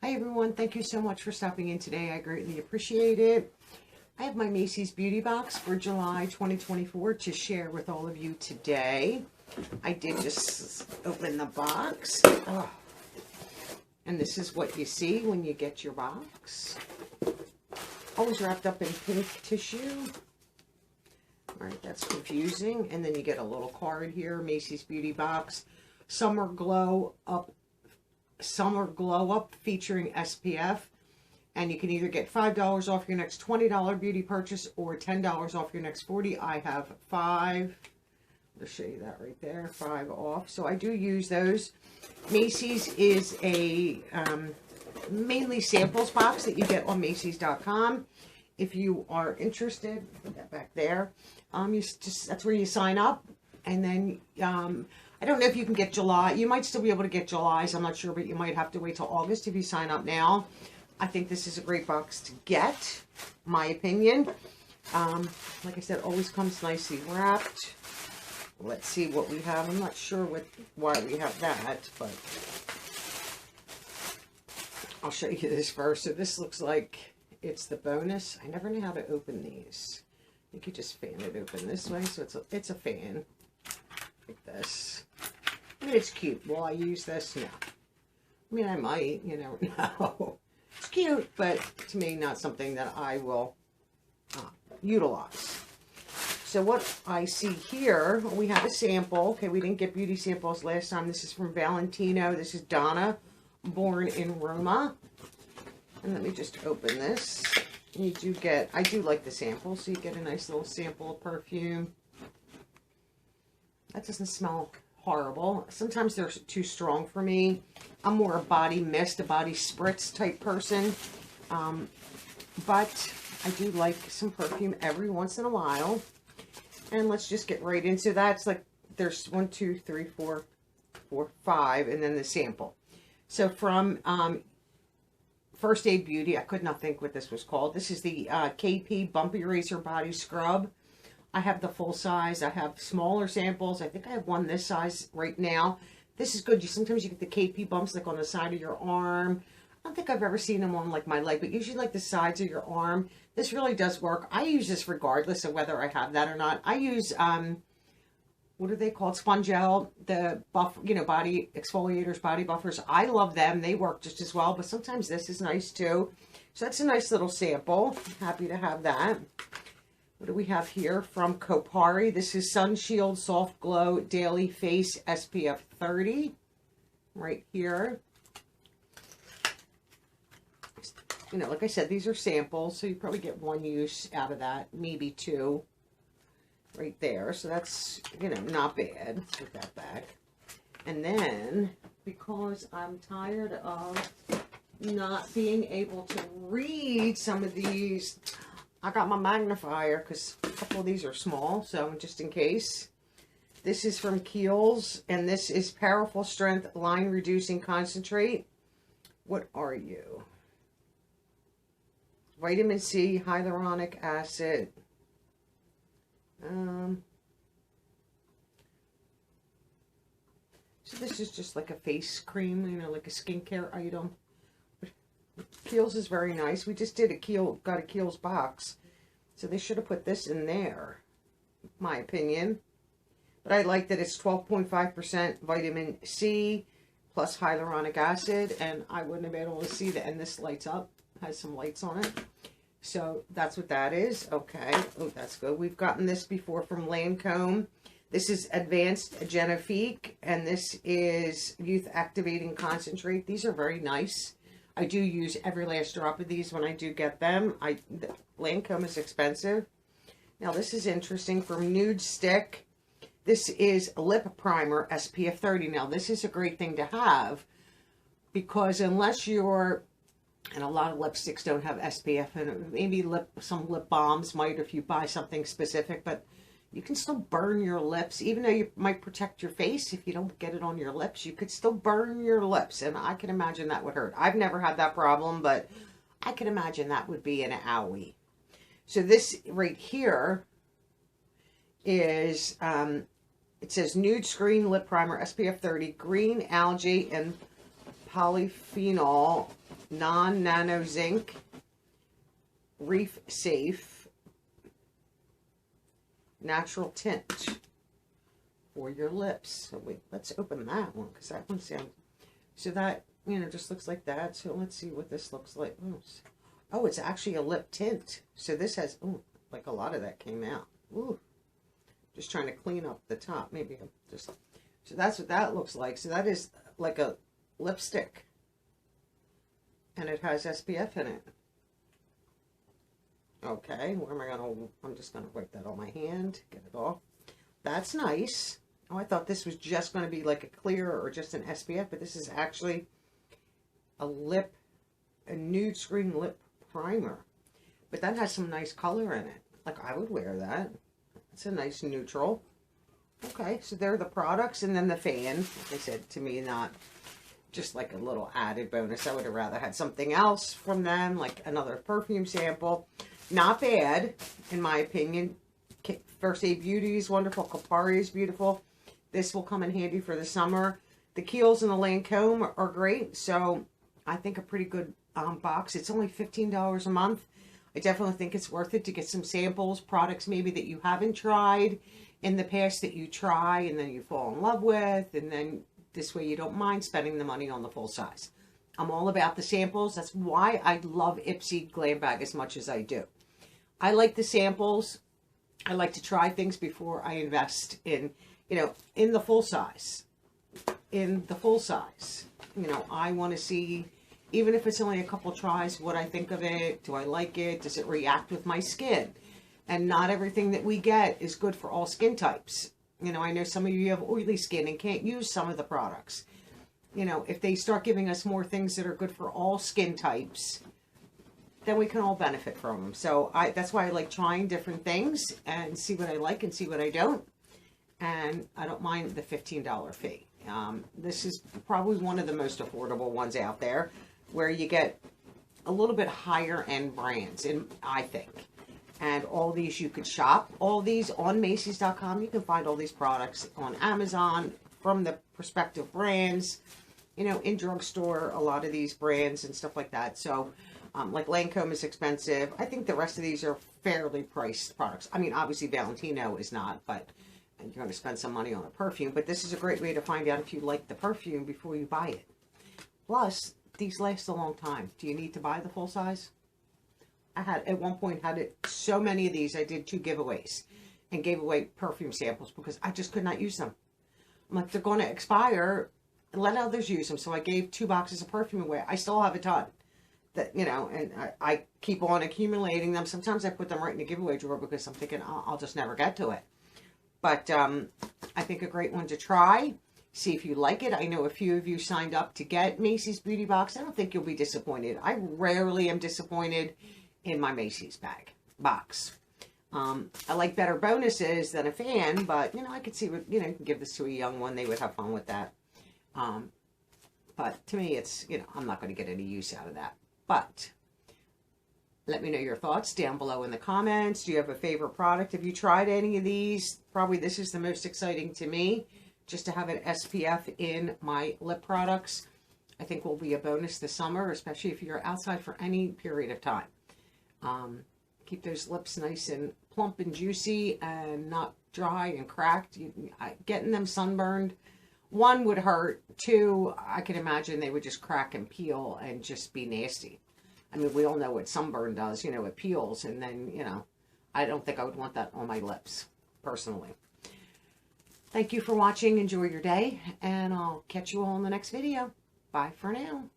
Hi everyone, thank you so much for stopping in today. I greatly appreciate it. I have my Macy's beauty box for July 2024 to share with all of you today. I did just open the box. Oh. And this is what you see when you get your box. Always wrapped up in pink tissue. Alright, that's confusing. And then you get a little card here, Macy's beauty box. Summer Glow Up featuring SPF. And you can either get $5 off your next $20 beauty purchase or $10 off your next $40. I have 5. I'll show you that right there, 5 off. So I do use those. Macy's is a mainly samples box that you get on Macys.com. If you are interested, put that back there. That's where you sign up, and then I don't know if you can get July. You might still be able to get July's. I'm not sure, but you might have to wait till August if you sign up now. I think this is a great box to get, my opinion. Like I said, always comes nicely wrapped. Let's see what we have. I'm not sure why we have that, but I'll show you this first. So this looks like it's the bonus. I never knew how to open these. I think you just fan it open this way. So it's a fan like this. I mean, it's cute. Will I use this? No. I mean, I might, you know, no. It's cute, but to me, not something that I will utilize. So what I see here, we have a sample. Okay, we didn't get beauty samples last time. This is from Valentino. This is Donna, born in Roma. And let me just open this. You do get, I do like the sample, so you get a nice little sample of perfume. That doesn't smell horrible. Sometimes they're too strong for me. I'm more a body mist, a body spritz type person. But I do like some perfume every once in a while. And let's just get right into that. It's like there's 1, 2, 3, 4, 5, and then the sample. So from First Aid Beauty, I could not think what this was called. This is the KP Bumpy Eraser Body Scrub. I have the full size. I have smaller samples. I think I have one this size right now. This is good. Sometimes you get the KP bumps like on the side of your arm. I don't think I've ever seen them on like my leg, but usually like the sides of your arm. This really does work. I use this regardless of whether I have that or not. I use, what are they called? Spongel, the body exfoliators, body buffers. I love them. They work just as well, but sometimes this is nice too. So that's a nice little sample. Happy to have that. What do we have here from Kopari? This is Sun Shield Soft Glow Daily Face SPF 30. Right here. You know, like I said, these are samples, so you probably get 1 use out of that, maybe 2. Right there. So that's, you know, not bad. Let's put that back. And then, because I'm tired of not being able to read some of these, I got my magnifier because a couple of these are small, so just in case. This is from Kiehl's, and this is Powerful Strength Line Reducing Concentrate. What are you? Vitamin C, hyaluronic acid. So this is just like a face cream, you know, like a skincare item. Kiehl's is very nice. We just did got a Kiehl's box. So they should have put this in there, my opinion. But I like that it's 12.5% vitamin C plus hyaluronic acid. And I wouldn't have been able to see that. And this lights up, has some lights on it. So that's what that is. Okay. Oh, that's good. We've gotten this before from Lancome. This is Advanced Genifique, and this is Youth Activating Concentrate. These are very nice. I do use every last drop of these when I do get them. Lancome is expensive. Now this is interesting from Nude Stick. This is Lip Primer SPF 30. Now this is a great thing to have because unless you're, and a lot of lipsticks don't have SPF in it. Maybe some lip balms might if you buy something specific, but you can still burn your lips. Even though you might protect your face, if you don't get it on your lips, you could still burn your lips. And I can imagine that would hurt. I've never had that problem, but I can imagine that would be an owie. So this right here is, it says Nude Screen Lip Primer SPF 30, Green Algae and Polyphenol non-nano zinc, reef safe, natural tint for your lips. So wait, let's open that one, because that one sounds, so that, you know, just looks like that. So let's see what this looks like. Oh, it's actually a lip tint. So this has, oh, like a lot of that came out. Ooh, just trying to clean up the top. Maybe I'm just, so that's what that looks like. So that is like a lipstick. And it has SPF in it. Okay, where am I going to, I'm just going to wipe that on my hand, get it off. That's nice. Oh, I thought this was just going to be like a clear or just an SPF, but this is actually a nude screen lip primer. But that has some nice color in it. Like, I would wear that. It's a nice neutral. Okay, so there are the products, and then the fan. Like I said, to me, not just like a little added bonus. I would have rather had something else from them, like another perfume sample. Not bad, in my opinion. First Aid Beauty is wonderful. Kapari is beautiful. This will come in handy for the summer. The Kiehl's and the Lancome are great, so I think a pretty good box. It's only $15 a month. I definitely think it's worth it to get some samples, products maybe that you haven't tried in the past that you try and then you fall in love with, and then this way you don't mind spending the money on the full size. I'm all about the samples. That's why I love IPSY Glam Bag as much as I do. I like the samples. I like to try things before I invest in, you know, in the full size. In the full size. You know, I want to see, even if it's only a couple tries, what I think of it. Do I like it? Does it react with my skin? And not everything that we get is good for all skin types. You know, I know some of you have oily skin and can't use some of the products. You know, if they start giving us more things that are good for all skin types, then we can all benefit from them. So that's why I like trying different things and see what I like and see what I don't. And I don't mind the $15 fee. This is probably one of the most affordable ones out there, where you get a little bit higher end brands, I think. And all these you could shop. All these on Macys.com. You can find all these products on Amazon from the respective brands. You know, in drugstore, a lot of these brands and stuff like that. So, like Lancome is expensive. I think the rest of these are fairly priced products. I mean, obviously Valentino is not, but you're going to spend some money on a perfume. But this is a great way to find out if you like the perfume before you buy it. Plus, these last a long time. Do you need to buy the full size? I had, at one point, so many of these, I did 2 giveaways and gave away perfume samples because I just could not use them. I'm like, they're going to expire, and let others use them. So I gave 2 boxes of perfume away. I still have a ton that, you know, and I keep on accumulating them. Sometimes I put them right in the giveaway drawer because I'm thinking, I'll just never get to it. But I think a great one to try. See if you like it. I know a few of you signed up to get Macy's Beauty Box. I don't think you'll be disappointed. I rarely am disappointed in my Macy's box. I like better bonuses than a fan, but, you know, I could see what, you know, you can give this to a young one. They would have fun with that. But to me, it's, you know, I'm not going to get any use out of that. But let me know your thoughts down below in the comments. Do you have a favorite product? Have you tried any of these? Probably this is the most exciting to me, just to have an SPF in my lip products. I think will be a bonus this summer, especially if you're outside for any period of time. Keep those lips nice and plump and juicy and not dry and cracked. Getting them sunburned, 1 would hurt. 2, I can imagine they would just crack and peel and just be nasty. I mean, we all know what sunburn does. You know, it peels, and then, you know, I don't think I would want that on my lips, personally. Thank you for watching. Enjoy your day, and I'll catch you all in the next video. Bye for now.